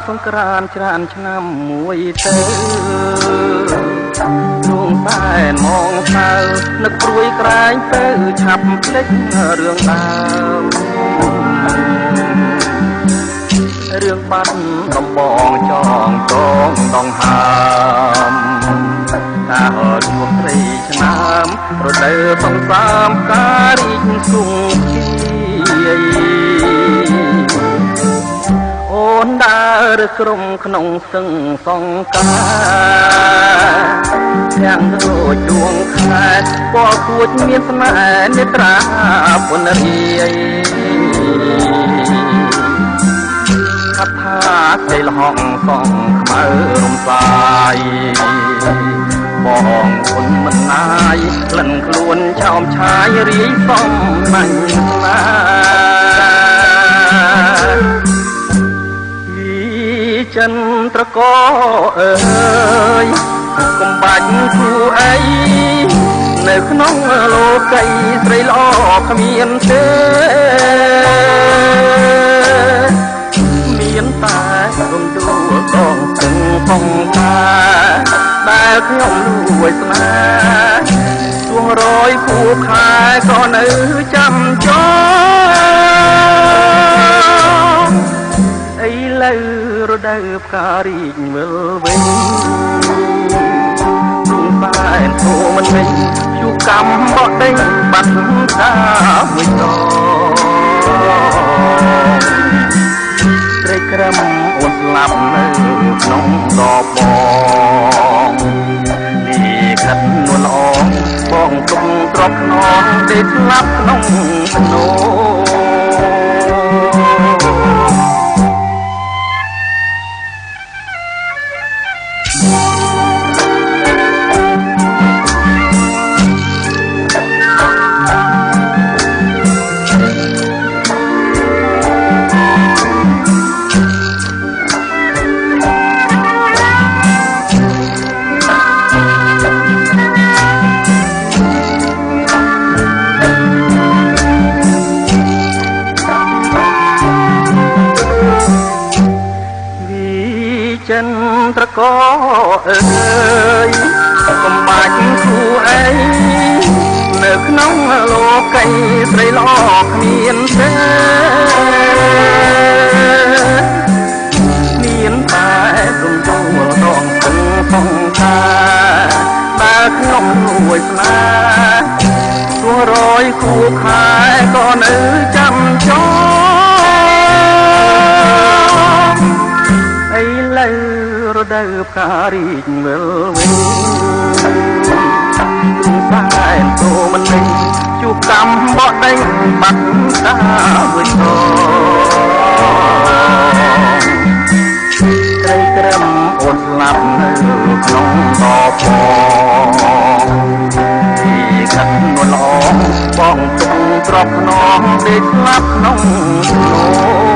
សង្ក្រានច្រានឆ្នាំមួយទៅរួងសែនមងសៅនឹកព្រួយក្រែងទៅឆាប់ភ្លេចរឿងដើមរឿងបាត់ដំបងចងចងដងហើមតាអត់មកត្រីឆ្នាំរដូវសង្សាមការរីកសុខអូនដើរក្រុមក្នុងសឹងសង្ការទាំងដូចដួងខែពណ៌គួចមានស្នេហ៍នេត្រាពុនរាយថាใจលហងសងខ្មៅរំសាយបងគុណមិនណាយក្លិនខ្លួនឆោមឆាយរាយសំបាញ់ស្នាចិនត្រកអើយកុំបាច់គូអីនៅក្នុងលោកីស្រីល្អគ្មានទេមានតែរំដួលដងទឹងផងតាដែលខ្ញុំលួចស្នេហ៍ជួងរយគូខែក៏នៅចាំចងឥឡូវរដូវផ្ការីកវិលវិញទូបែនធូមិនវិញជួកម្មបដេញបាត់តាមួយតត្រីក្រំអូនស្លាប់នៅក្នុងដបបងនេះខាត់នួនអងបងទុំទ្របខ្នងទេស្លាប់ក្នុងភ្នោចិនត្រកអើយកុំបាច់គូអីនៅក្នុងលោកីស្រីល្អគ្មានទេមានតែរំដួលដងសឹងសងតាបើខ្ញុំលួចស្នេហ៍ទោះរយគូខែក៏នៅចាំចងឥឡូវរដូវផ្ការីកវិលវិញទូបែនទូមិនវិញជួកម្មបដេញបាត់តាមួយតត្រីក្រំអូនស្លាប់នៅក្នុងដបបងទីខាត់នួនល្អបងទុំទ្របខ្នងទេស្លាប់ក្នុងភ្នោ